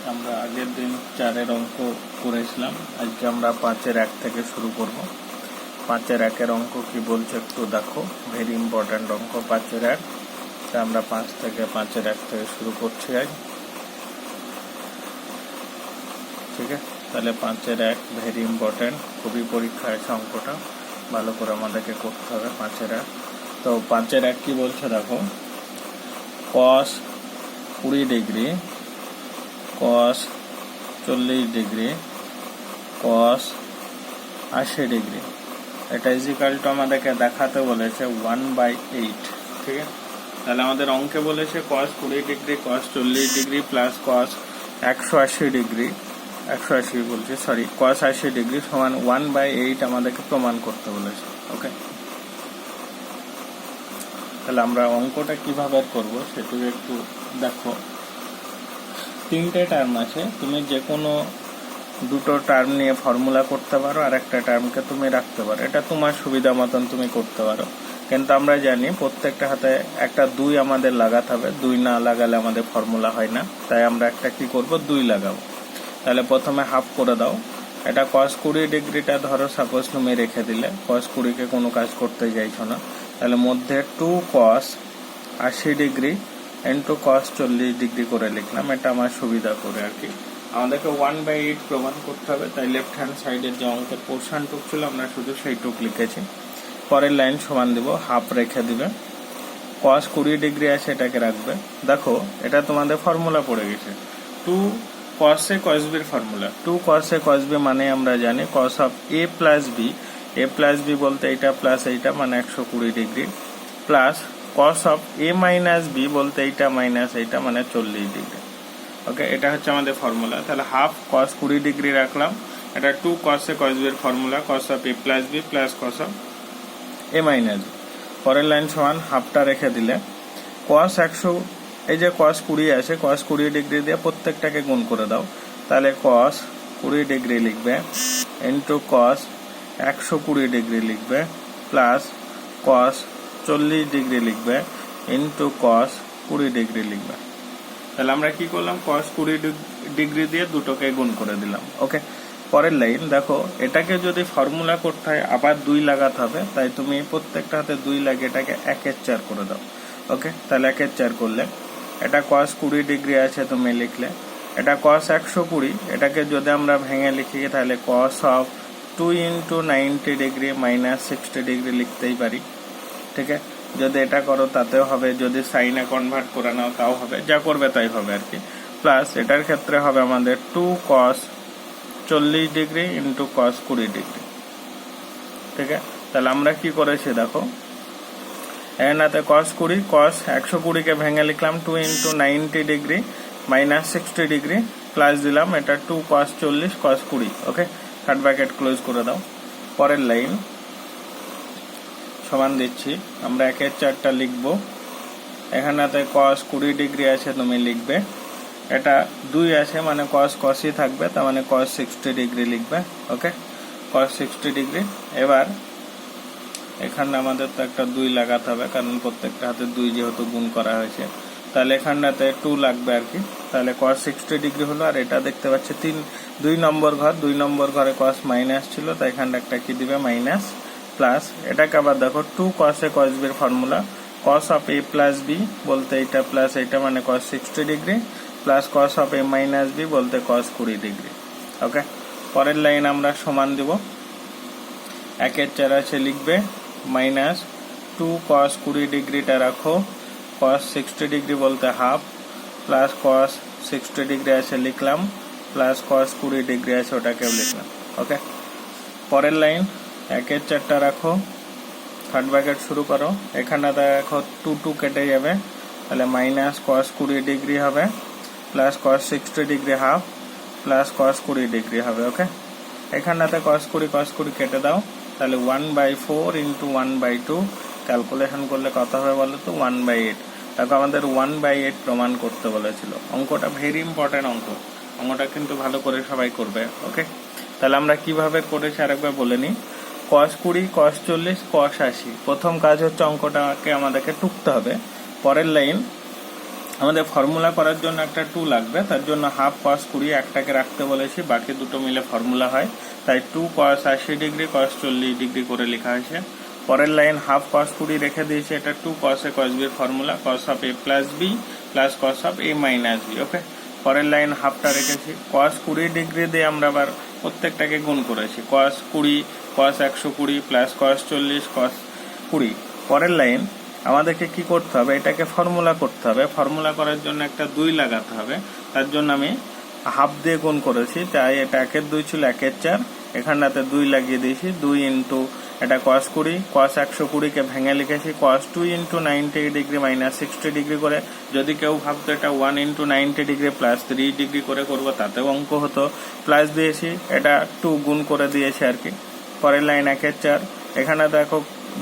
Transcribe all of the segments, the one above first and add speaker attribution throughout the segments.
Speaker 1: আমরা আগের দিন 4-এর অঙ্ক করেছিলাম। আজকে আমরা 5-এর 1 থেকে শুরু করব। 5-এর 1-এর অঙ্ক কি বলছে একটু দেখো, ভেরি ইম্পর্ট্যান্ট অঙ্ক 5-এর 1। তা আমরা 5 থেকে 5-এর 1 থেকে শুরু করছি আজ, ঠিক আছে? তাহলে 5-এর 1 ভেরি ইম্পর্ট্যান্ট, খুবই পরীক্ষা আছে অঙ্কটা, ভালো করে আমাদেরকে করতে হবে 5-এর 1। তো 5-এর 1 কি বলছে দেখো, cos 20 degree, cos 40 degree, cos 80 degree, এটা ইজিক্যাল টু আমাদেরকে দেখাতে বলেছে 1/8, ঠিক আছে? তাহলে আমাদের অঙ্কে বলেছে cos 20 degree, cos 40 degree plus cos 180 degree, 180 বলছে সরি, cos 80 ডিগ্রি সমান 1/8 আমাদেরকে প্রমাণ করতে বলেছে। ওকে, তাহলে আমরা অঙ্কটা কিভাবে করব সেটুকু একটু দেখো। 3টে টার্ম আছে, তুমি যে কোনো 2টো টার্ম নিয়ে ফর্মুলা করতে পারো, আর একটা টার্মকে তুমি রাখতে পারো, এটা তোমার সুবিধা মতন তুমি করতে পারো। কিন্তু আমরা জানি প্রত্যেকটা হাতে একটা 2 আমাদের লাগাতে হবে, 2 না লাগালে আমাদের ফর্মুলা হয় না, তাই আমরা একটা কি করব, 2 লাগাবো। তাহলে প্রথমে হাফ করে দাও, এটা cos 20 ডিগ্রিটা ধরো সাপোজ তুমি রেখে দিলে, cos 20-কে কোনো কাজ করতে চাইছো না, তাহলে মধ্যে 2 cos 80 degree into cos 40 degree করে লিখলাম, এটা আমার সুবিধা করে আর কি। আমাদেরকে 1/8 প্রমাণ করতে হবে, তাই লেফট হ্যান্ড সাইডের যে অঙ্কের পোর্শনটুক ছিল আমরা শুধু সেইটুক লিখেছি। পরের লাইন সমান দিব, হাফ রেখে দিবে, cos 20 ডিগ্রি আছে এটাকে রাখবে। দেখো এটা তোমাদের ফর্মুলা পড়ে গেছে, 2 cos a cos b এর formula. 2 cos a cos b মানে আমরা জানি cos of a plus b, a plus b বলতে এইটা প্লাস এইটা মানে 120 degree, plus cos of a minus b বলতে এইটা মাইনাস এইটা মানে 40 ডিগ্রি। ওকে, এটা হচ্ছে আমাদের ফর্মুলা। তাহলে হাফ cos 20 ডিগ্রি রাখলাম, এটা 2 cos a cos b এর formula, cos of a plus b plus cos of a minus b। পরের লাইন সমান হাফটা রেখে দিলে cos 100, এই যে cos 20 আছে, cos 20 ডিগ্রি দিয়ে প্রত্যেকটাকে গুণ করে দাও, তাহলে cos 20 ডিগ্রি লিখবে ইন্টু cos 120 ডিগ্রি লিখবে প্লাস cos 40 ডিগ্রি লিখবে ইন্টু cos 20 ডিগ্রি লিখবে। তাহলে আমরা কি করলাম, cos 20 ডিগ্রি দিয়ে দুটোকে গুণ করে দিলাম। ওকে, পরের লাইন দেখো, এটাকে যদি ফর্মুলা করতে হয় আবার 2 লাগাতে হবে, তাই তুমি প্রত্যেকটা হাতে 2 লাগিয়ে এটাকে 1/4 করে দাও। ওকে, তাহলে 1/4 করলে এটা cos 20 ডিগ্রি আছে তুমি লিখলে, এটা cos 120, এটাকে যদি আমরা ভেঙে লিখি তাহলে cos of 2 into 90 degree minus 60 degree লিখতেই পারি, ঠিক আছে? যদি এটা করো তাতেও হবে, যদি সাইনে কনভার্ট করে নাও তাও হবে, যা করবে তাই হবে আর কি। প্লাস এটার ক্ষেত্রে হবে আমাদের 2 cos 40 degree into cos 20 degree, ঠিক আছে? তাহলে আমরা কি করেছি দেখো, এখানে cos 20, cos 120-কে ভেঙে লিখলাম 2 into 90 degree minus 60 degree, plus দিলাম এটা 2 cos 40 cos 20। ওকে, থার্ড ব্র্যাকেট ক্লোজ করে দাও। পরের লাইন সমান দিচ্ছি, আমরা 1/4টা লিখবো, এখানেতে cos 20 ডিগ্রি আছে তুমি লিখবে, এটা 2 আছে মানে cos cosই থাকবে, তার মানে cos 60 ডিগ্রি লিখবে। ওকে, cos 60 ডিগ্রি। এবার এখানে আমাদের তো একটা 2 লাগাতে হবে, কারণ প্রত্যেকটা হাতে 2 যেহেতু গুণ করা হয়েছে, তাহলে এখানটাতে 2 লাগবে আর কি। তাহলে cos 60 ডিগ্রি হলো, আর এটা দেখতে পাচ্ছি 2 নম্বর ঘর, 2 নম্বর ঘরে cos মাইনাস ছিল, তাই এখানটা একটা কি দিবে মাইনাস, প্লাস এটাকে আবার দেখো 2 cos a cos b এর formula, cos of a plus b বলতে এইটা প্লাস এইটা মানে cos 60 degree plus cos of a minus b বলতে cos 20 ডিগ্রি। ওকে, পরের লাইন আমরা সমান দিব, 1/4 আছে লিখবে মাইনাস 2 cos 20 ডিগ্রিটা রাখো, cos 60 ডিগ্রি বলতে হাফ, প্লাস cos 60 ডিগ্রি আছে লিখলাম, প্লাস cos 20 ডিগ্রি আছে ওটাকেও লিখলাম। ওকে, পরের লাইন 1/4টা রাখো, থার্ড ব্র্যাকেট শুরু করো, এখানে দেখো 2 কেটে যাবে, তাহলে মাইনাস cos 20 ডিগ্রি হবে plus cos 60 degree half plus cos 20 degree হবে। ওকে, এখানটাতে cos 20 কেটে দাও, তাহলে 1/4 ইন্টু 1/2 ক্যালকুলেশন করলে কত হবে বলো তো, 1/8। দেখো আমাদের 1/8 প্রমাণ করতে বলেছিল। অঙ্কটা ভেরি ইম্পর্টেন্ট অঙ্কটা কিন্তু ভালো করে সবাই করবে। ওকে, তাহলে আমরা কিভাবে করেছি আরেকবার বলে নিই, cos 20, cos 40, cos 80। প্রথম কাজ হচ্ছে অঙ্কটাকে আমাদেরকে টুকতে হবে। পরের লাইন আমাদের ফর্মুলা করার জন্য একটা 2 লাগবে, তার জন্য হাফ cos 20 একটাকে রাখতে বলেছি, বাকি দুটো মিলে ফর্মুলা হয়, তাই 2 cos 80 ডিগ্রি cos 40 ডিগ্রি করে লেখা হয়েছে। পরের লাইন হাফ cos 20 রেখে দিয়েছি, এটা 2 cos a cos b এর formula, cos of a plus b plus cos of a minus b। ওকে, পরের লাইন হাফটা রেখেছি, cos 20 ডিগ্রি দিয়ে আমরা আবার প্রত্যেকটাকে গুণ করেছি, cos 20 cos 120 plus cos 40 cos 20। পরের লাইন আমাদেরকে কি করতে হবে, এটাকে ফর্মুলা করতে হবে, ফর্মুলা করার জন্য একটা 2 লাগাতে হবে, তার জন্য আমি হাফ দিয়ে গুণ করেছি, তাই এটা 1 2 ছিল 1 4, এখানটাতে 2 লাগিয়ে দিয়েছি, 2 ইন্টু এটা cos 20 cos 120 কে ভেঙে লিখেছি cos 2 into 90 degree minus 60 degree করে। যদি কেউ ভাবতো এটা 1 ইন্টু 90 ডিগ্রি প্লাস 3 ডিগ্রি করে করবো, তাতেও অঙ্ক হতো, প্লাস দিয়েছি, এটা 2 গুণ করে দিয়েছি আর কি। পরের লাইন 1 4, এখানে দেখো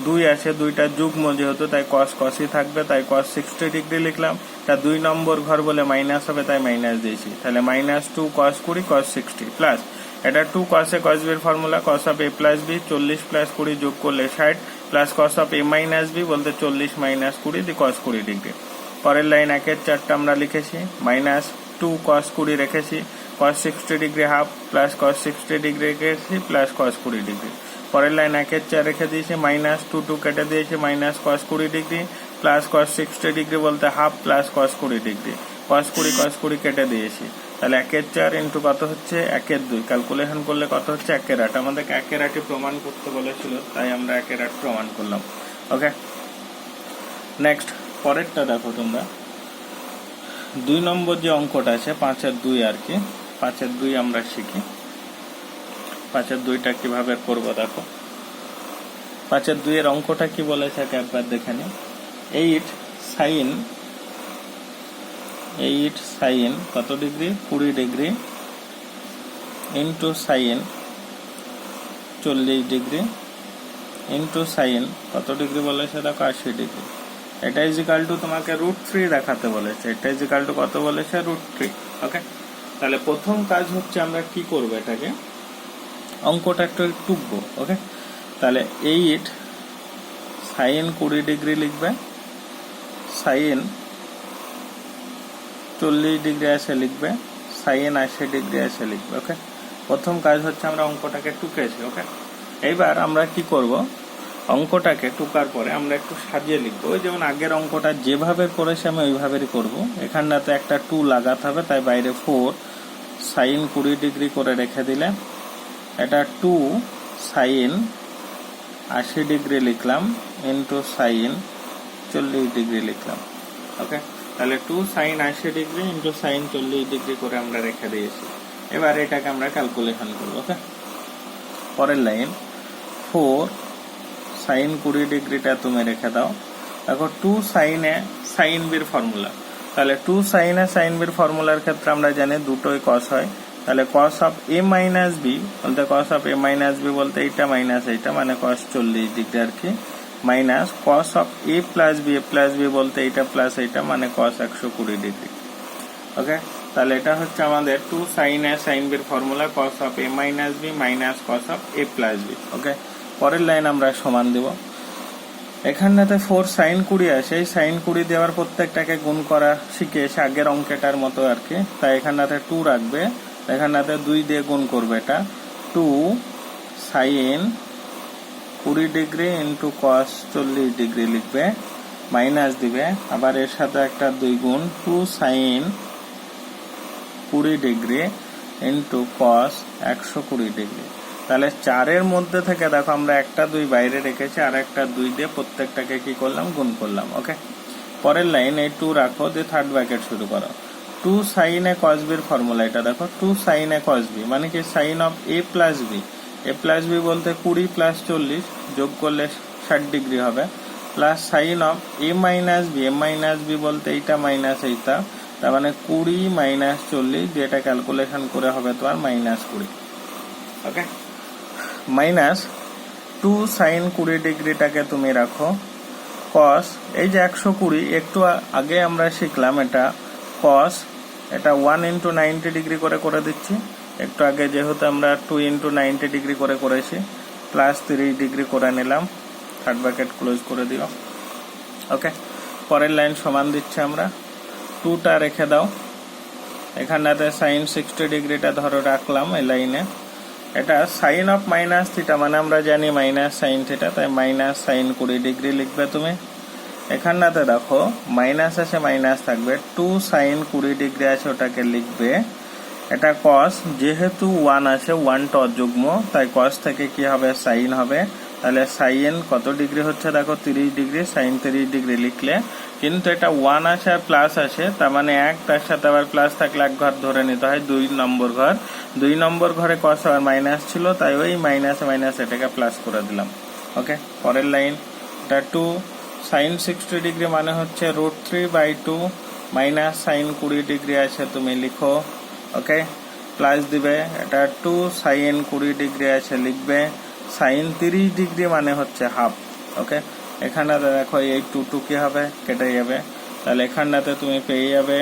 Speaker 1: 2 আছে, 2টা যুগ্ম যেহেতু তাই cos cosই থাকবে, তাই cos 60 ডিগ্রি লিখলাম, তা 2 নম্বর ঘর বলে মাইনাস হবে তাই মাইনাস দিয়েছি, তাহলে মাইনাস 2 cos 20 cos 60 প্লাস এটা 2 cos a cos b এর formula, cos of a plus b 40 plus 20 যোগ করলে 60 plus cos of a minus b বলতে 40 মাইনাস 20 দিয়ে cos 20 ডিগ্রি। পরের লাইন 1 4টা আমরা লিখেছি, মাইনাস 2 cos 20 রেখেছি, cos 60 degree half plus cos 60 degree রেখেছি প্লাস cos 20 ডিগ্রি। পরের লাইন 1 4 রেখে দিয়েছি, মাইনাস 2 2 কেটে দিয়েছি, minus cos 20 degree plus cos 60 degree বলতে half plus cos 20 degree, cos 20 কেটে দিয়েছি, তাহলে 1 4 ইন্টু কত হচ্ছে 1 2, ক্যালকুলেশন করলে কত হচ্ছে 1 8। আমাদেরকে 1 8 প্রমাণ করতে বলেছিল, তাই আমরা 1 8 প্রমাণ করলাম। ওকে, নেক্সট পরেরটা দেখো তোমরা, 2 নম্বর যে অঙ্কটা আছে 5 এর 2 আর কি, 5 এর 2 আমরা শিখি। 5 এর 2টা কিভাবে করব দেখো, 5 এর 2 এর অঙ্কটা কি বলেছে একবার দেখে নিই। 8 sin কত degree 20 degree into sin 40 degree into sin কত ডিগ্রি বলেছে দেখো 80 ডিগ্রি, এটা ইজিক্যাল টু তোমাকে √3 দেখাতে বলেছে, এটা ইজিক্যাল টু কত বলেছে √3। ওকে, তাহলে প্রথম কাজ হচ্ছে আমরা কি করব, এটাকে অঙ্কটা একটু টুকবো। ওকে, তাহলে 8 sin 20 ডিগ্রি লিখবে, sin 40 ডিগ্রি আসে লিখবে, sin 80 ডিগ্রি আসে লিখবে। ওকে, প্রথম কাজ হচ্ছে আমরা অঙ্কটাকে টুকেছি। ওকে, এইবার আমরা কি করব, অঙ্কটাকে টুকার পরে আমরা একটু সাজিয়ে লিখবো, ওই যেমন আগের অঙ্কটা যেভাবে করেছি আমি ওইভাবেই করব। এখানটাতে একটা 2 লাগাতে হবে, তাই বাইরে 4 sin 20 ডিগ্রি করে রেখে দিলে, এটা 2 sin 80 ডিগ্রি লিখলাম ইন্টু sin 40 ডিগ্রি লিখলাম। ওকে, তাহলে 2 sin 80 degree into sin 40 degree করে আমরা রেখে দিয়েছি। এবার এটাকে আমরা ক্যালকুলেশন করব। ওকে, পরের লাইন 4 sin 20 ডিগ্রিটা তুমি রেখে দাও, দেখো 2 sin a sin b এর ফর্মুলা, তাহলে 2 sin a sin b এর ফর্মুলার ক্ষেত্রে আমরা জানি দুটোই cos হয়, তাহলে cos of a minus b বলতে cos of a minus b বলতে এইটা মাইনাস এইটা মানে cos 40 ডিগ্রি আর কি, minus cos of a plus b বলতে এইটা প্লাস এইটা মানে cos 120 ডিগ্রি। ওকে, তাহলে এটা হচ্ছে আমাদের 2 sin a sin b এর formula, cos of a minus b minus cos of a plus b। ওকে, পরের লাইন আমরা সমান দেব, এখানটাতে 4 sin 20 আছে, এই sin 20 দেওয়ার প্রত্যেকটাকে গুণ করা শিখেছি আগের অঙ্কেটার মতো আর কি, তাই এখানটাতে 2 রাখবে, এখানটাতে 2 দিয়ে গুণ করবে, এটা 2 sin 20 degree into cos 40 degree লিখবে, মাইনাস দিবে, আবার এর সাথে একটা 2 গুণ 2 sin 20 degree into cos 120 degree. তাহলে 4 এর মধ্যে থেকে দেখো আমরা একটা 2 বাইরে রেখেছি, আর একটা 2 দিয়ে প্রত্যেকটাকে কি করলাম গুণ করলাম। ওকে, পরের লাইন এই 2 রাখো, দিয়ে থার্ড ব্র্যাকেট শুরু করো, 2 sin a cos b এর ফর্মুলা, এটা দেখো 2 sin a cos b মানে কি sin of a plus b, a plus b বলতে 20 প্লাস 40 যোগ করলে 60 ডিগ্রি হবে, plus sin of a minus b বলতে এইটা মাইনাস এইটা, তার মানে 20 মাইনাস 40, যেটা ক্যালকুলেশন করে হবে তোমার মাইনাস 20। ওকে, মাইনাস 2 sin 20 ডিগ্রিটাকে তুমি রাখো, cos এই যে 120 একটু আগে আমরা শিখলাম, এটা cos এটা 1 ইন্টু 90 ডিগ্রি করে দিচ্ছি, একটু আগে যেহেতু আমরা 2 ইন্টু 90 ডিগ্রি করেছি, প্লাস 30 ডিগ্রি করে নিলাম, থার্ড ব্র্যাকেট ক্লোজ করে দিও। ওকে, পরের লাইন সমান দিচ্ছি আমরা, 2 2টা রেখে দাও, এখানটাতে সাইন 60 ডিগ্রিটা ধরো রাখলাম এই লাইনে। এটা সাইন অফ মাইনাস থিটা মানে আমরা জানি মাইনাস সাইন থিটা, তাই মাইনাস সাইন 20 ডিগ্রি লিখবে তুমি। এখানটাতে দেখো মাইনাস আছে মাইনাস থাকবে, 2 সাইন 20 ডিগ্রি আছে ওটাকে লিখবে। এটা কস, যেহেতু 1 আছে 1টা অযুগ্ম, তাই কস থেকে কি হবে সাইন হবে। তাহলে সাইন কত ডিগ্রি হচ্ছে দেখো 30 ডিগ্রি, সাইন 30 ডিগ্রি লিখলে। কিন্তু এটা 1 আছে আর প্লাস আছে, তার মানে 1 তার সাথে আবার প্লাস থাকলে এক ঘর ধরে নিতে হয়, 2 নম্বর ঘর। 2 নম্বর ঘরে কস আবার মাইনাস ছিল, তাই ওই মাইনাস মাইনাস এটাকে প্লাস করে দিলাম। ওকে, পরের লাইন, এটা 2 সাইন 60 ডিগ্রি মানে হচ্ছে √3/2 মাইনাস সাইন 20 ডিগ্রি আছে তুমি লিখো। ওকে, প্লাস দিবে, এটা 2 সাইন 20 ডিগ্রি আছে লিখবে। সাইন 30 ডিগ্রি মানে হচ্ছে হাফ। ওকে, এখানে দেখো এই 2 কি হবে কেটে যাবে, তাহলে এখানটাতে তুমি পেয়ে যাবে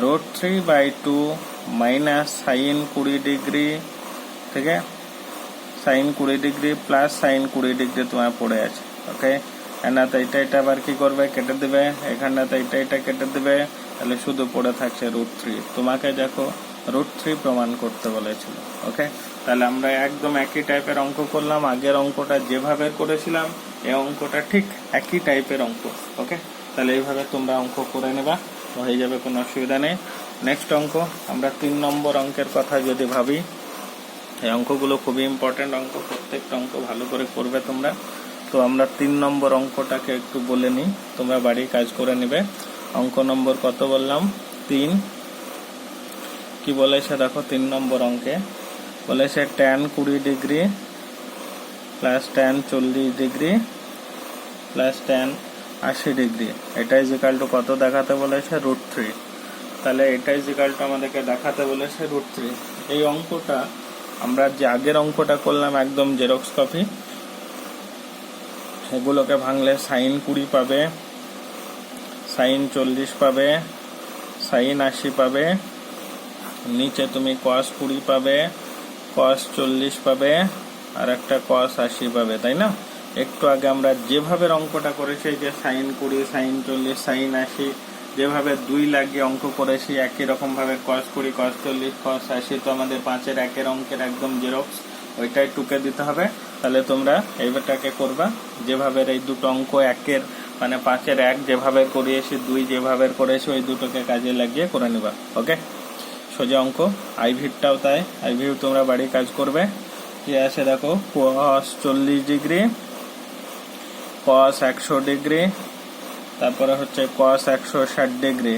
Speaker 1: √3/2 মাইনাস সাইন 20 ডিগ্রি, ঠিক আছে, sine 20 degree plus sine 20 degree তোমার পড়ে আছে। ওকে, এখানটাতে এটা আবার কি করবে কেটে দেবে, এখানটাতে এটা কেটে দেবে, তাহলে শুধু পড়ে থাকছে √3। তোমাকে দেখো √3 প্রমাণ করতে বলেছিল। ওকে, তাহলে আমরা একদম একই টাইপের অঙ্ক করলাম, আগের অঙ্কটা যেভাবে করেছিলাম এই অঙ্কটা ঠিক একই টাইপের অঙ্ক। ওকে, তাহলে এইভাবে তোমরা অঙ্ক করে নেবা, হয়ে যাবে, কোনো অসুবিধা নেই। নেক্সট অঙ্ক, আমরা 3 নম্বর অঙ্কের কথা যদি ভাবি, এই অঙ্কগুলো খুবই ইম্পর্টেন্ট অঙ্ক, প্রত্যেকটা অঙ্ক ভালো করে করবে তোমরা। তো আমরা 3 নম্বর অঙ্কটাকে একটু বলে নিই, তোমরা বাড়ি কাজ করে নেবে। অঙ্ক নম্বর কত বললাম 3। কি বলেছে দেখো 3 নম্বর অঙ্কে বলেছে tan 20 degree plus tan 40 degree plus tan 80 degree, এটা ইজ ইকুয়াল টু কত দেখাতে বলেছে √3। তাহলে এটা ইজ ইকুয়াল টু আমাদেরকে দেখাতে বলেছে √3। এই অঙ্কটা আমরা যে আগের অঙ্কটা করলাম একদম জেরক্স কপি, এগুলোকে ভাঙলে সাইন 20 পাবে, সাইন 40 পাবে, সাইন 80 পাবে, নিচে তুমি cos 20 পাবে, cos 40 পাবে, আর একটা cos 80 পাবে, তাই না? একটু আগে আমরা যেভাবে অঙ্কটা করেছি যে সাইন 20 সাইন 40 সাইন 80 যেভাবে 2 লাগিয়ে অঙ্ক করেছি, একই রকম ভাবে cos 20 cos 40 cos 80 তো আমাদের 5-এর একের অঙ্কের একদম জেরক্স, ওইটাই টুকে দিতে হবে। তাহলে তোমরা এইটাকে করবা যেভাবে এই দুটো অঙ্ক একের মানে 5-এর 1 যেভাবে করিয়েছি, 2 যেভাবে করেছি, ওই দুটোকে কাজে লাগিয়ে করে নিবা। ওকে, সোজা অঙ্ক। আইভিটাও তাই, আইভিউ তোমরা বাড়ি কাজ করবে। কি আছে দেখো, cos 40 ডিগ্রি, cos 100 ডিগ্রি, তারপরে হচ্ছে cos 160 ডিগ্রি,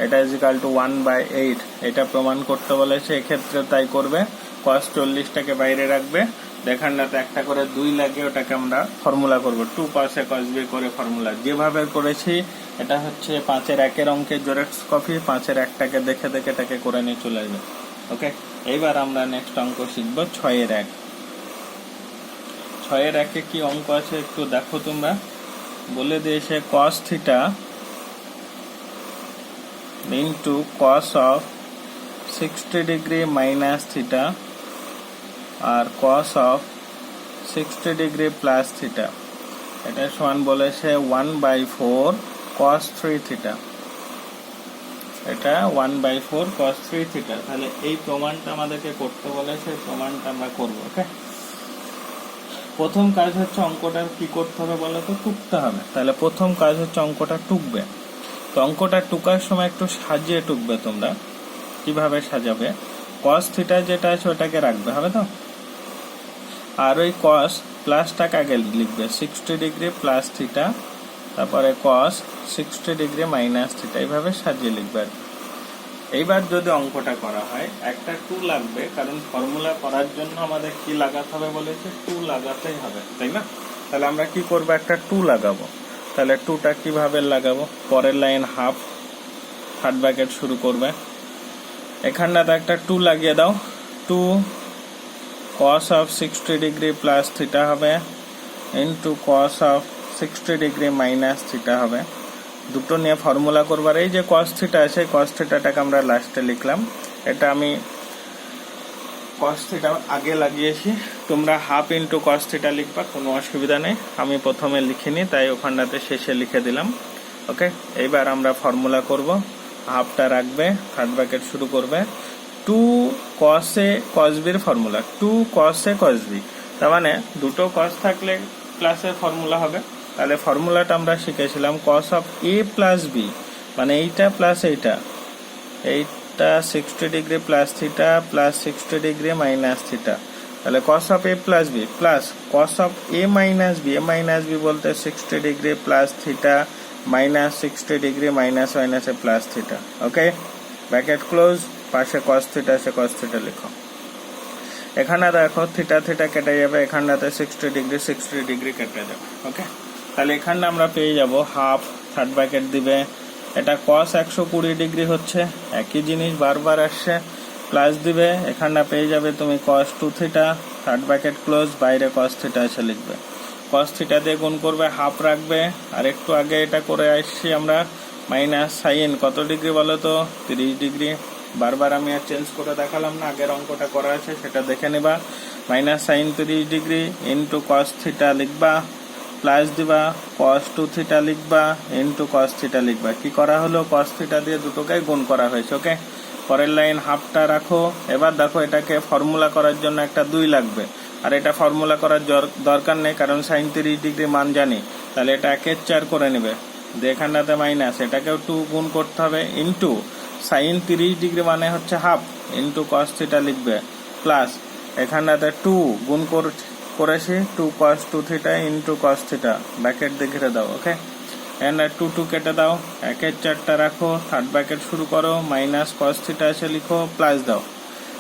Speaker 1: এটা ইজ ইকুয়াল টু 1/8। এটা প্রমাণ করতে বলেছে, এক্ষেত্রে তাই করবে। cos 40টাকে বাইরে রাখবে, দেখানটাতে একটা করে 2 লাগে, ওটাকে আমরা ফর্মুলা করব 2 cos a cos b করে ফর্মুলা যেভাবে করেছি। এটা হচ্ছে 5-এর একের অঙ্কের জেরক্স কপি, 5-এর 1টাকে দেখে দেখে এটাকে করে নিয়ে চলে আসবে। ওকে, এইবার আমরা নেক্সট অঙ্ক শিখবো 6-এর 1। 6-এর 1-এ কি অঙ্ক আছে একটু দেখো তোমরা, বলে দিয়েছে cos theta into cos of 60 degree minus theta আর cos of 60 degree plus theta, এটা সমান বলেছে 1/4 cos 3 থিটা। এটা 1/4 cos 3 থিটা। তাহলে এই প্রমাণটা আমাদেরকে করতে বলেছে, প্রমাণটা আমরা করব। ওকে, প্রথম কাজ হচ্ছে অঙ্কটা কি করতে হবে বলো তো, টুকতে হবে। তাহলে প্রথম কাজ হচ্ছে অঙ্কটা টুকবে। তো অঙ্কটা টুকার সময় একটু সাজিয়ে টুকবে তোমরা। কিভাবে সাজাবে, cos থিটা যেটা আছে ওটাকে রাখবে, হবে তো, আর ওই cos প্লাসটাকে আগে লিখবে 60 ডিগ্রি প্লাস থিটা, তারপরে cos 60 ডিগ্রি মাইনাস থিটা, এইভাবে সাজিয়ে লিখবে। এইবার যদি অঙ্কটা করা হয় একটা 2 লাগবে, কারণ ফর্মুলা করার জন্য আমাদের কি লাগাতে হবে বলেছে, 2 লাগাতেই হবে, তাই না? তাহলে আমরা কি করব, একটা 2 লাগাবো। তাহলে 2টা কিভাবে লাগাবো, পরের লাইন হাফ, থার্ড ব্র্যাকেট শুরু করবে, এখানটাতে একটা 2 লাগিয়ে দাও। 2 cos of 60 degree plus theta হবে into cos of 60 degree minus theta হবে। দুটো নিয়ে ফর্মুলা করবার, এই যে cos থিটা আছে, cos থিটাটাকে আমরা লাস্টে লিখলাম। এটা আমি cos থিটা আগে লাগিয়েছি, তোমরা হাফ ইন্টু cos থিটা লিখবা, কোনো অসুবিধা নেই। আমি প্রথমে লিখিনি, তাই ওখানটাতে শেষে লিখে দিলাম। ওকে, এইবার আমরা ফর্মুলা করব। হাফটা রাখবে, থার্ড ব্র্যাকেট শুরু করবে, 2 cos a cos b এর formula, 2 cos a cos b, তার মানে দুটো cos থাকলে প্লাসের ফর্মুলা হবে। তাহলে ফর্মুলাটা আমরা শিখেছিলাম cos of a plus b, মানে এইটা প্লাস এইটা 60 degree plus theta plus 60 degree minus theta, তাহলে cos of a plus b plus cos of a minus b, বলতে 60 degree plus theta minus 60 degree minus মাইনাসে প্লাস থিটা। ওকে, bracket close, পাশে cos theta আছে cos theta লিখো। এখানে দেখো theta theta কেটে যাবে, এখানটাতে 60 ডিগ্রি কেটে যাবে। ওকে, তাহলে এখানে আমরা পেয়ে যাব হাফ, থার্ড ব্র্যাকেট দিবে, এটা cos 120 ডিগ্রি হচ্ছে, একই জিনিস বারবার আসছে, প্লাস দিবে, এখানটা পেয়ে যাবে তুমি cos 2 theta, third bracket close, বাইরে cos থিটা এসে লিখবে, cos থিটা দিয়ে গুণ করবে, হাফ রাখবে, আর একটু আগে এটা করে আসছি আমরা, মাইনাস সাইন কত ডিগ্রি বলো তো, 30 ডিগ্রি, বারবার আমি আর চেঞ্জ করে দেখালাম না, আগের অঙ্কটা করা আছে সেটা দেখে নেবা, minus sine 30 degree into cos theta লিখবা, প্লাস দিবা cos 2 থিটা লিখবা ইন্টু cos থিটা লিখবা, কি করা হলো cos থিটা দিয়ে দুটোকে গুণ করা হয়েছে। ওকে, পরের লাইন হাফটা রাখো। এবার দেখো এটাকে ফর্মুলা করার জন্য একটা 2 লাগবে, আর এটা ফর্মুলা করার দরকার নেই কারণ সাইন 30 ডিগ্রি মান জানি, তাহলে এটা 1/4 করে নেবে, এখানটাতে মাইনাস, এটাকেও 2 গুণ করতে হবে ইন্টু সাইন 30 ডিগ্রি মানে হচ্ছে হাফ ইন্টু cos থিটা লিখবে, প্লাস এখানটাতে 2 গুণ করেছি 2 cos 2 theta into cos theta, bracket দিয়ে ঘিরে দাও। ওকে, এন্ড 2 কেটে দাও, 1/4টা রাখো, থার্ড ব্র্যাকেট শুরু করো, মাইনাস cos থিটা এসে লিখো, প্লাস দাও,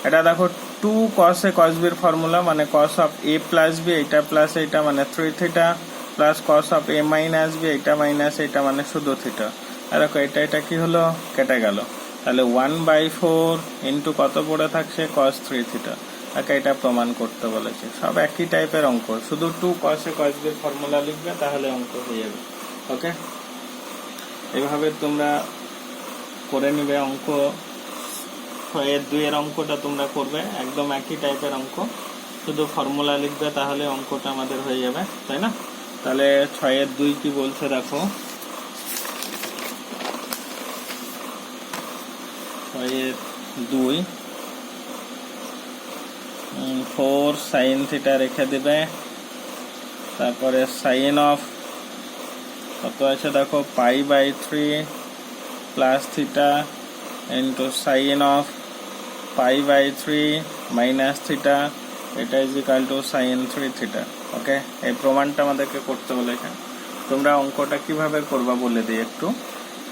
Speaker 1: এটা দেখো 2 cos a cos b এর ফর্মুলা, মানে cos of a plus b, এইটা প্লাস এইটা মানে 3 theta, plus cos of a minus b, এইটা মাইনাস এইটা মানে শুধু থিটা, আর দেখো এটা কি হলো, কেটে গেল, তাহলে 1/4 ইন্টু কত পড়ে থাকছে cos 3 থিটা। ওকে, এটা প্রমাণ করতে বলেছে, সব একই টাইপের অঙ্ক, শুধু 2 cos a cos b এর ফর্মুলা লিখবে তাহলে অঙ্ক হয়ে যাবে। ওকে, এভাবে তোমরা করে নিবে অঙ্ক, 6-2 এর অঙ্কটা তোমরা করবে, একদম একই টাইপের অঙ্ক, শুধু ফর্মুলা লিখবে তাহলে অঙ্কটা আমাদের হয়ে যাবে, তাই না? তাহলে 6-2 কি বলছে দেখো, 6-2 4 সাইন থিটা রেখে দিবে, তারপরে সাইন অফ কত আছে দেখো π/3 plus theta into sine of π/3 minus theta, এটা is equal to sine 3 theta. Okay, এই প্রমাণটা আমাদেরকে করতে বলেছে। তোমরা অঙ্কটা কিভাবে করবা বলে দিই একটু,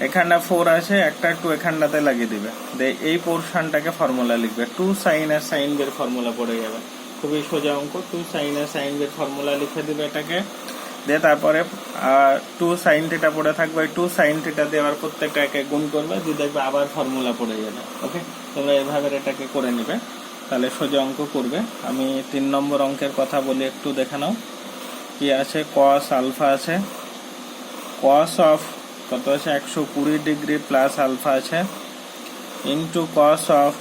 Speaker 1: এখানটা 4 আছে, একটা 2 এখানটাতে লাগিয়ে দিবে, এই পোর্শনটাকে ফর্মুলা লিখবে, 2 সাইন আর সাইন বের ফর্মুলা পড়ে যাবে, খুবই সোজা অঙ্ক, 2 সাইন আর সাইন বের ফর্মুলা লিখে দিবে এটাকে, দিয়ে তারপরে 2 সাইন থিটা পড়ে থাকবে, 2 সাইন থিটা দিয়ে আবার প্রত্যেকটা একে গুণ করবে, দিয়ে দেখবে আবার ফর্মুলা পড়ে যাবে। ওকে, তোমরা এভাবে এটাকে করে নিবে, তাহলে সোজা অঙ্ক করবে। আমি 3 নম্বর অঙ্কের কথা বলি, একটু দেখে নাও কি আছে, cos আলফা আছে, cos অফ কত আছে 120 ডিগ্রি প্লাস আলফা আছে into cos of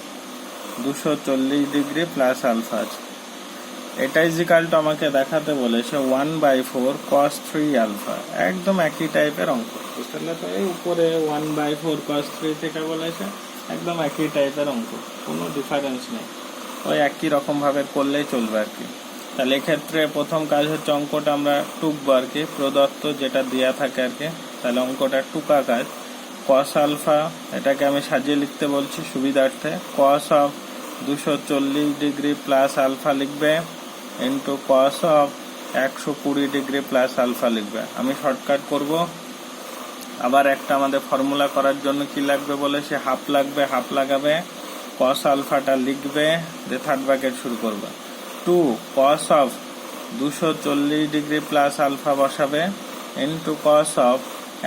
Speaker 1: 240 degree plus alpha আছে, এটা ইজিকাল টু আমাকে দেখাতে বলেছে 1/4 cos 3 আলফা, একদম একই টাইপের অঙ্ক, বুঝতে পারলে তো? এই উপরে 1/4 cos 3 থিটা বলেছে, একদম একই টাইপের অঙ্ক, কোনো ডিফারেন্স নেই, ওই একই রকম ভাবে করলেই চলবে আর কি। তাহলে এক্ষেত্রে প্রথম কাজ হচ্ছে অঙ্কটা আমরা টুকবো আর কি, প্রদত্ত যেটা দেওয়া থাকে আর কি, তাহলে অঙ্কটা টুকা কাজ, cos আলফা, এটাকে আমি সাজিয়ে লিখতে বলছি সুবিধার্থে, cos of 240 degree plus alpha লিখবে into cos of 120 degree plus alpha লিখবে। আমি শর্টকাট করব, আবার একটা আমাদের ফর্মুলা করার জন্য কি লাগবে বলেছে, হাফ লাগবে, হাফ লাগাবে, cos আলফাটা লিখবে, দিয়ে থার্ড ব্র্যাকেট শুরু করবে, 2 cos of 240 degree plus alpha বসাবে into cos of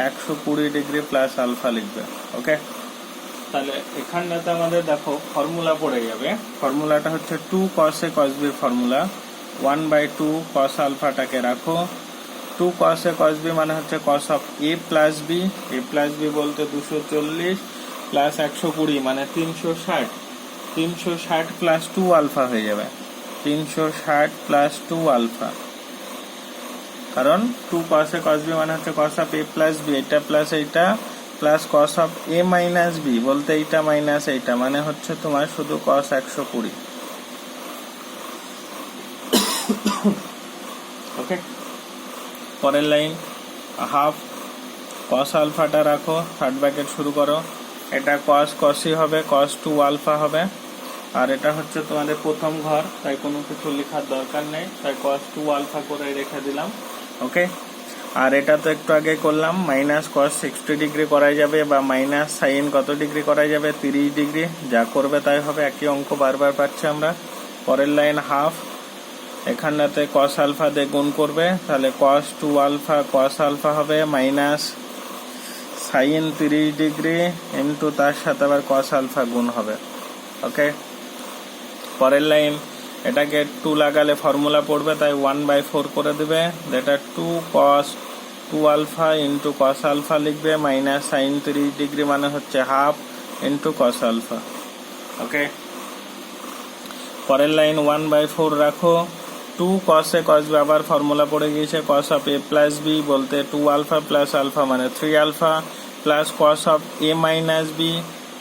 Speaker 1: 120 degree plus alpha লিখবে। ওকে, তাহলে এখানটাতে আমাদের দেখো ফর্মুলা পড়ে যাবে, ফর্মুলাটা হচ্ছে 2 cos a cos b এর ফর্মুলা, 1/2 cos আলফাটাকে রাখো, 2 cos a cos b মানে হচ্ছে cos of a plus b বলতে 240 প্লাস 120 মানে 360 প্লাস 2 আলফা হয়ে যাবে, 360 প্লাস 2 আলফা, কারণ 2 cos a cos b মানে হচ্ছে cos of a plus b, এটা প্লাস এইটা plus cos of a minus b বলতে এইটা মাইনাস এইটা, মানে হচ্ছে তোমার শুধু কস 120। ওকে, পরের লাইন হাফ কস আলফাটা রাখো, থার্ড ব্র্যাকেট শুরু করো। এটা কস কসই হবে, কস 2 আলফা হবে। আর এটা হচ্ছে তোমাদের প্রথম ঘর, তাই কোনো কিছু লেখার দরকার নেই, তাই কস 2 আলফা করে রেখে দিলাম। ওকে, আর এটা তো একটু আগে করলাম, মাইনাস কস 60 ডিগ্রি করা যাবে বা মাইনাস সাইন কত ডিগ্রি করা যাবে, 30 ডিগ্রি। যা করবে তাই হবে, একই অঙ্ক বারবার পাচ্ছি আমরা। পরের লাইন হাফ, এখানটাতে কস আলফা দিয়ে গুণ করবে, তাহলে কস 2 আলফা কস আলফা হবে মাইনাস সাইন 30 ডিগ্রি ইন্টু তার সাথে আবার কস আলফা গুণ হবে। ওকে, পরের লাইন এটাকে 2 লাগালে ফর্মুলা পড়বে, তাই 1/4 করে দেবে, যেটা 2 cos 2 alpha into cos alpha লিখবে মাইনাস সাইন 30 ডিগ্রি মানে হচ্ছে half into cos alpha. Okay, পরের লাইন 1/4 রাখো, 2 cos এ cos b আবার ফর্মুলা পড়ে গিয়েছে, cos of a plus b বলতে 2 আলফা প্লাস আলফা মানে 3 alpha plus cos of a minus b.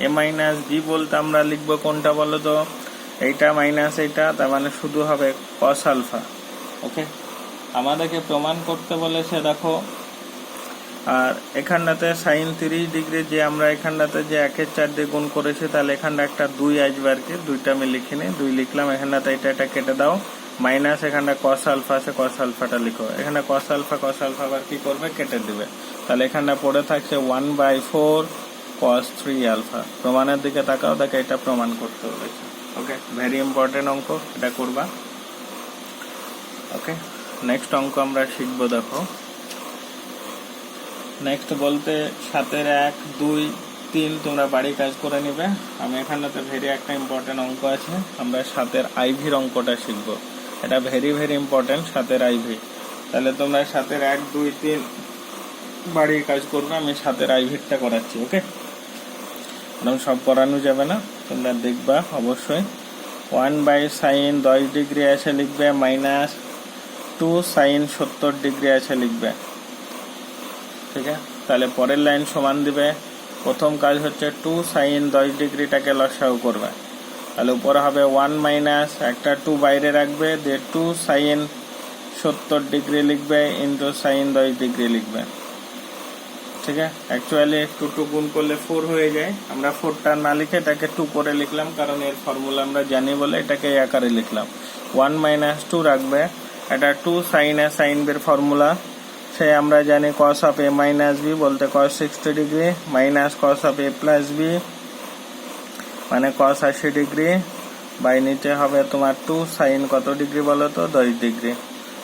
Speaker 1: a minus b বলতে আমরা লিখবো কোনটা বলো তো, এইটা মাইনাস এইটা, তার মানে শুধু হবে cos আলফা। ওকে, আমাদেরকে প্রমাণ করতে বলেছে দেখো, আর এখানটাতে সাইন 30 ডিগ্রি যে আমরা এখানটাতে যে 1/4 দিয়ে গুণ করেছি, তাহলে এখানটা একটা 2 আসবে আর কি, 2টা আমি লিখিনি, 2 লিখলাম। এখানটাতে এটা কেটে দাও, মাইনাস এখানটা কস আলফা আছে, কস আলফাটা লিখো। এখানে কস আলফা আবার কি করবে, কেটে দিবে। তাহলে এখানটা পড়ে থাকছে 1/4 cos 3 আলফা। প্রমাণের দিকে তাকাও, দেখে এটা প্রমাণ করতে বলেছে। ওকে, ভেরি ইম্পর্টেন্ট অঙ্ক, এটা করবা। ওকে, নেক্সট অঙ্ক আমরা শিখবো। দেখো নেক্সট বলতে 7-এর 1, 2, 3 তোমরা বাড়ি কাজ করে নিবে। আমি এখানটাতে ভেরি একটা ইম্পর্টেন্ট অঙ্ক আছে, আমরা 7-এর আইভির অঙ্কটা শিখবো। এটা ভেরি ইম্পর্টেন্ট, 7-এর আইভি। তাহলে তোমরা 7-এর 1, 2, 3 বাড়ির কাজ করবে, আমি 7-এর আইভিরটা করাচ্ছি। ওকে, কারণ সব করানো যাবে না, তোমরা দেখবা অবশ্যই। 1/sin 10 ডিগ্রি আছে লিখবে মাইনাস 2 sin 70 ডিগ্রি আছে লিখবে। ঠিক আছে, তাহলে পরের লাইন সমান দিবে। প্রথম কাজ হচ্ছে 2 sin 10 ডিগ্রিটাকে লসাগু করবে, তাহলে উপরে হবে 1 মাইনাস একটা 2 বাইরে রাখবে, দিয়ে 2 sin 70 ডিগ্রি লিখবে ইন্টু সাইন 10 ডিগ্রি লিখবে। ঠিক আছে, অ্যাকচুয়ালি 2 গুণ করলে 4 হয়ে যায়, আমরা 4টা না লিখে এটাকে 2 করে লিখলাম, কারণ এর ফর্মুলা আমরা জানি বলে এটাকে এই আকারে লিখলাম। 1 মাইনাস 2 রাখবে, এটা 2 সাইন এ সাইন বের ফর্মুলা, সে আমরা জানি cos of a minus b বলতে cos 60 degree minus cos of a plus b মানে cos 80 ডিগ্রি, বাই নিচে হবে তোমার 2 সাইন কত ডিগ্রি বলো তো, 10 ডিগ্রি।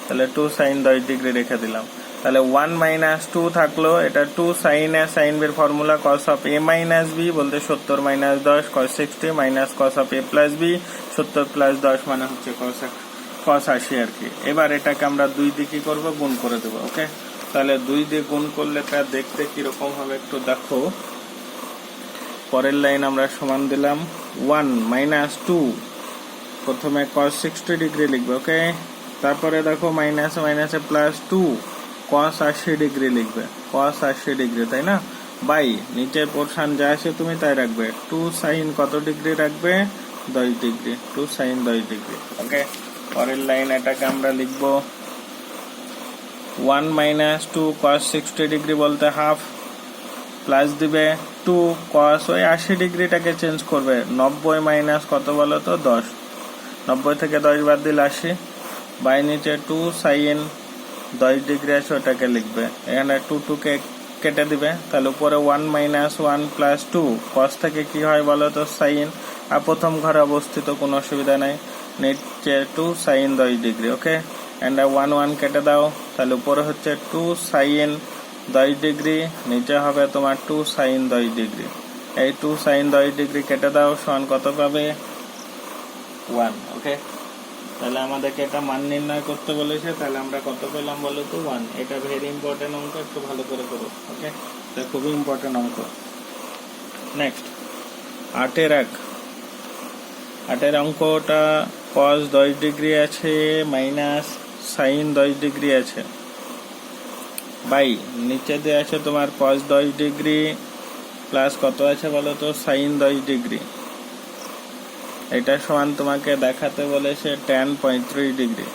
Speaker 1: তাহলে 2 সাইন 10 ডিগ্রি রেখে দিলাম। তাহলে 1 মাইনাস 2 থাকলো, এটা 2 সাইন এ সাইন বের formula cos of a minus b বলতে 70 minus 10 cos 60 minus cos of a plus b, 70 plus 10 মানে হচ্ছে cos 80 আর কি। এবার এটাকে আমরা 2 দিয়ে কি করবো, গুণ করে দেবো। ওকে, তাহলে 2 দিয়ে গুণ করলে তা দেখতে কিরকম হবে একটু দেখো। পরের লাইন আমরা সমান দিলাম 1 মাইনাস 2, প্রথমে cos 60 ডিগ্রি লিখবে। ওকে, তারপরে দেখো মাইনাস মাইনাসে প্লাস 2 cos 80 ডিগ্রি লিখবে, cos 80 ডিগ্রি, তাই না, বাই নিচের পোর্শন যা আছে তুমি তাই রাখবে, 2 সাইন কত ডিগ্রি রাখবে, 10 ডিগ্রি, 2 সাইন 10 ডিগ্রি। ওকে, পরের লাইন এটাকে আমরা লিখবো 1 মাইনাস 2 cos 60 ডিগ্রি বলতে হাফ, প্লাস দিবে 2 cos ওই 80 ডিগ্রিটাকে চেঞ্জ করবে, 90 মাইনাস কত বলো তো 10, 90 থেকে 10 বাদ দিলে 80, বাই নিচে 2 সাইন 10 ডিগ্রি আছে ওটাকে লিখবে, এখানে 2 কে কেটে দিবে, তাহলে উপরে 1 মাইনাস 1 প্লাস 2 cos থেকে কি হয় বলো তো সাইন, আর প্রথম ঘরে অবস্থিত কোনো অসুবিধা নাই, নিচে 2 সাইন 10 ডিগ্রি। ওকে, এন্ড 1 কেটে দাও, তাহলে উপরে হচ্ছে 2 সাইন 10 ডিগ্রি, নিচে হবে তোমার 2 সাইন 10 ডিগ্রি। এই 2 সাইন 10 ডিগ্রি কেটে দাও, সমান কত পাবে, 1। ওকে, তাহলে আমাদেরকে এটা মান নির্ণয় করতে বলেছে, তাহলে আমরা কত পেলাম বলো তো, 1। এটা ভেরি ইম্পর্টেন্ট অঙ্ক, একটু ভালো করে করো। ওকে, এটা খুবই ইম্পর্টেন্ট অঙ্ক। নেক্সট 8-এর 1, 8-এর অঙ্কটা cos 10 ডিগ্রি আছে মাইনাস সাইন 10 ডিগ্রি আছে, বাই নিচে দিয়ে আছে তোমার cos 10 ডিগ্রি প্লাস কত আছে বলো তো sin 10 ডিগ্রি, এটা সমান তোমাকে দেখাতে বলেছে tan 35 ডিগ্রি।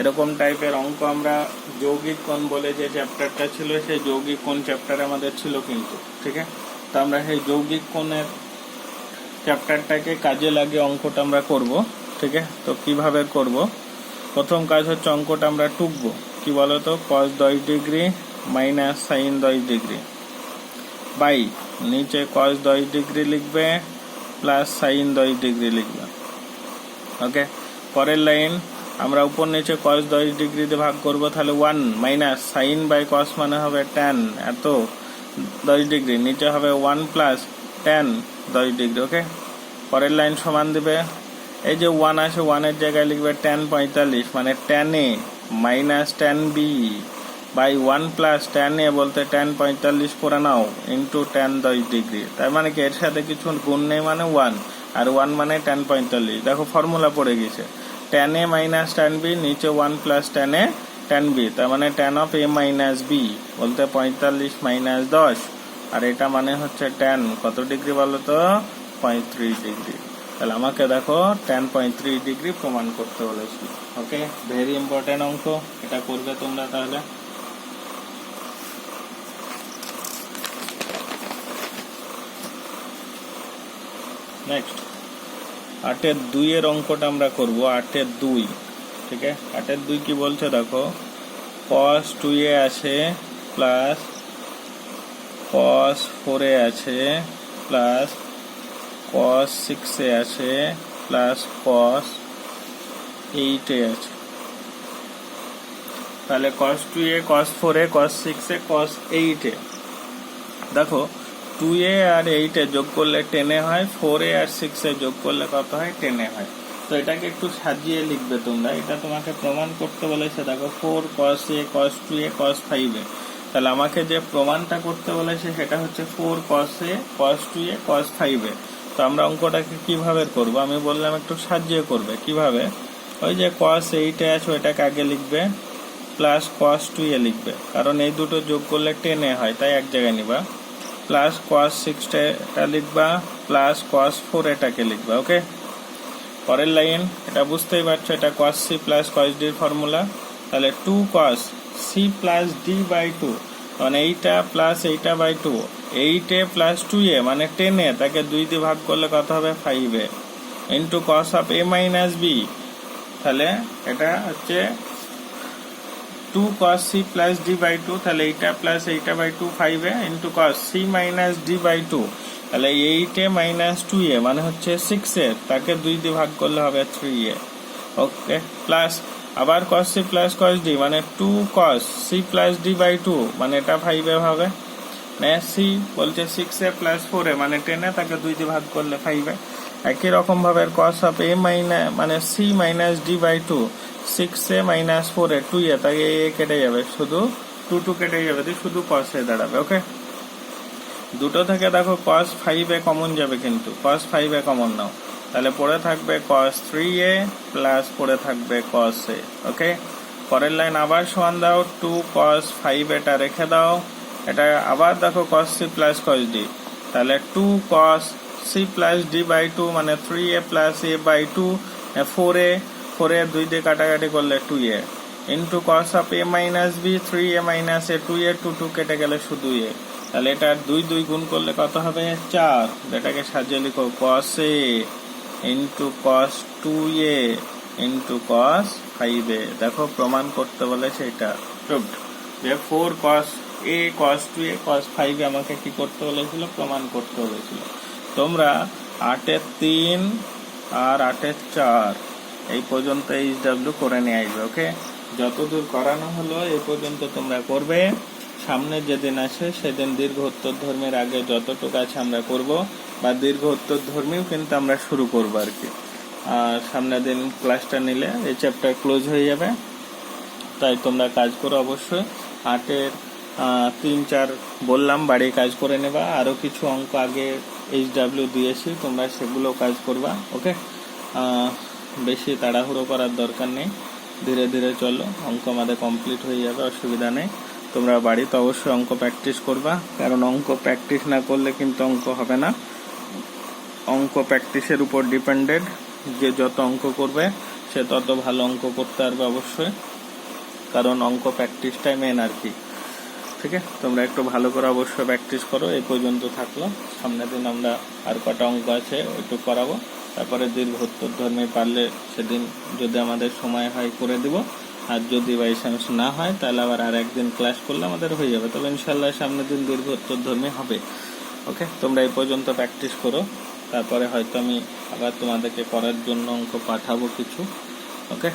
Speaker 1: এরকম টাইপের অঙ্ক আমরা যৌগিক কোণ বলে যে চ্যাপ্টারটা ছিল সেই যৌগিক কোণ চ্যাপ্টারে আমাদের ছিল কিন্তু, ঠিক আছে। তো আমরা সেই যৌগিক কোণের চ্যাপ্টারটাকে কাজে লাগিয়ে অঙ্কটা আমরা করব, ঠিক আছে। তো কিভাবে করব, প্রথম কাজ হচ্ছে অঙ্কটা আমরা টুকবো, কি বলতো cos 10 degree minus sin 10 degree by নিচে cos 10 ডিগ্রি লিখবে প্লাস sin 10 ডিগ্রি লিখবে, ওকে। পরের লাইন আমরা উপর নিচে cos 10 ডিগ্রি দিয়ে ভাগ করব, তাহলে 1 মাইনাস sin বাই cos মানে হবে tan এত 10 ডিগ্রি, নিচে হবে 1 প্লাস tan 10 ডিগ্রি, ওকে। পরের লাইন সমান দিবে, এই যে 1 আছে 1 এর জায়গায় লিখবে tan 45 মানে tan a minus tan b by 1 plus tan a বলতে tan 45 করে নাও ইন্টু tan 10 ডিগ্রি। তার মানে কি এর সাথে কিছু গুণ নেই মানে 1, আর 1 মানে tan 45। দেখো ফর্মুলা পড়ে গেছে, tan a minus tan b নিচে 1 plus tan a tan b, তার মানে tan of a minus b বলতে 45 মাইনাস 10, আর এটা মানে হচ্ছে tan কত ডিগ্রি বলো তো 35 ডিগ্রি। তাহলে আমাকে দেখো tan 35 ডিগ্রি প্রমাণ করতে বলেছি, ওকে। ভেরি ইম্পর্টেন্ট অঙ্ক, এটা করবে তোমরা। তাহলে নেক্সট 8-2 এর অঙ্কটা আমরা করব, 8-2, ঠিক আছে। 8-2 কি বলছে দেখো, cos 2a আছে প্লাস cos 4a আছে প্লাস cos 6a আছে প্লাস cos 8a আছে। তাহলে cos 2a cos 4a cos 6a cos 8a, দেখো 2a আর 8a যোগ করলে 10a হয়, 4a আর 6a যোগ করলে কত হয় 10a হয়। তো এটাকে একটু সাজিয়ে লিখবে তোমরা, এটা তোমাকে প্রমাণ করতে বলেছে। দেখো 4 cos a cos 2a cos 5a, তাহলে আমাকে যে প্রমাণটা করতে বলেছে সেটা হচ্ছে 4 cos a cos 2a cos 5a। তো আমরা অঙ্কটাকে কিভাবে করব, আমি বললাম একটু সাজিয়ে করবে। কিভাবে, ওই যে cos 8a আছে ওইটাকে আগে লিখবে প্লাস cos 2a লিখবে, কারণ এই দুটো যোগ করলে 10a হয় তাই এক জায়গায় নিবা, প্লাস cos 6টা লিখবা প্লাস cos 4 এটাকে লিখবা, ওকে। পরের লাইন এটা বুঝতেই পারছো, এটা cos c plus cos d এর ফর্মুলা, তাহলে 2 cos c plus d by 2 মানে এইটা প্লাস এইটা বাই 2, 8a প্লাস 2a মানে 10a, তাকে 2 দিয়ে ভাগ করলে কত হবে 5a into cos of a minus b, তাহলে এটা হচ্ছে 2 cos c plus d by 2, তাহলে এইটা প্লাস এইটা by 2 5a into cos c minus d by 2, তাহলে 8a মাইনাস 2a মানে হচ্ছে 6a, তাকে 2 দিয়ে ভাগ করলে হবে 3a, ওকে। প্লাস আবার cos c plus cos d মানে 2 cos c plus d by 2 মানে এটা 5a হবে, c বলছে 6a প্লাস 4a মানে 10a, তাকে 2 দিয়ে ভাগ করলে 5a। একই রকম ভাবে cos অফ a মাইনাস মানে c minus d by 2 6a minus 4a 2a, তাকে a কেটে যাবে, শুধু 2 কেটে যাবে, শুধু cos a দাঁড়াবে, ওকে। দুটো থেকে দেখো cos 5a কমন যাবে, কিন্তু cos 5a কমন নাও, তাহলে পড়ে থাকবে cos 3a প্লাস পড়ে থাকবে cos a, ওকে। পরের লাইন আবার সমান দাও, 2 cos 5a রেখে দাও, এটা আবার দেখো cos c plus cos d, তাহলে 2 cos c plus d by 2 মানে 3a plus a by 2, 4a 2 দিয়ে কাটাকাটি করলে 2a into cos of a minus b 3a minus a 2a 2 কেটে গেলে শুধু a, তাহলে এটা 2 গুণ করলে কত হবে 4, এটাকে সাজিয়ে লিখো cos a into cos 2a into cos 5a। দেখো প্রমাণ করতে বলেছে এটা প্রুভড, যে 4 cos a cos 2a cos 5a আমাকে কি করতে বলেছিল, প্রমাণ করতে বলেছিল। তোমরা 8-3 আর 8-4 এই পর্যন্ত HW করে নিয়ে আসবে, ওকে। যতদূর করানো হলো এই পর্যন্ত তোমরা করবে, সামনে যেদিন আছে সেদিন দীর্ঘ উত্তরধর্মীর আগে যতটুকু আছে আমরা করব, বা দীর্ঘ উত্তরধর্মীও কিন্তু আমরা শুরু করবো আর কি। আর সামনের দিন ক্লাসটা নিলে এই চ্যাপ্টার ক্লোজ হয়ে যাবে, তাই তোমরা কাজ করো অবশ্যই। 8-3-4 বললাম বাড়ি কাজ করে নেবা, আরো কিছু অঙ্ক আগে HW দিয়েছি তোমরা সেগুলো কাজ করবা, ওকে। বেশি তাড়াহুড়ো করার দরকার নেই, ধীরে ধীরে চলো, অঙ্ক আমাদের কমপ্লিট হয়ে যাবে, অসুবিধা নেই। তোমরা বাড়িতে অবশ্যই অঙ্ক প্র্যাকটিস করবা, কারণ অঙ্ক প্র্যাকটিস না করলে কিন্তু অঙ্ক হবে না। অঙ্ক প্র্যাকটিসের উপর ডিপেন্ডেড, যে যত অঙ্ক করবে সে তত ভালো অঙ্ক করতে পারবে অবশ্যই, কারণ অঙ্ক প্র্যাকটিসটাই মেন আর কি। ঠিক আছে, তোমরা একটু ভালো করে অবশ্যই প্র্যাকটিস করো। এই পর্যন্ত থাকলো, সামনের দিন আমরা আর কটা অঙ্ক আছে একটু করাবো, তারপরে দীর্ঘ উত্তরধর্মী পারলে সেদিন যদি আমাদের সময় হয় করে দিব, আর যদি বাই চান্স না হয় তাহলে আবার আর একদিন ক্লাস করলে আমাদের হয়ে যাবে। তবে ইনশাল্লাহ সামনের দিন দীর্ঘ উত্তরধর্মী হবে। ওকে, তোমরা এই পর্যন্ত প্র্যাকটিস করো, তারপরে হয়তো আমি আবার তোমাদেরকে করার জন্য অঙ্ক পাঠাবো কিছু। ওকে।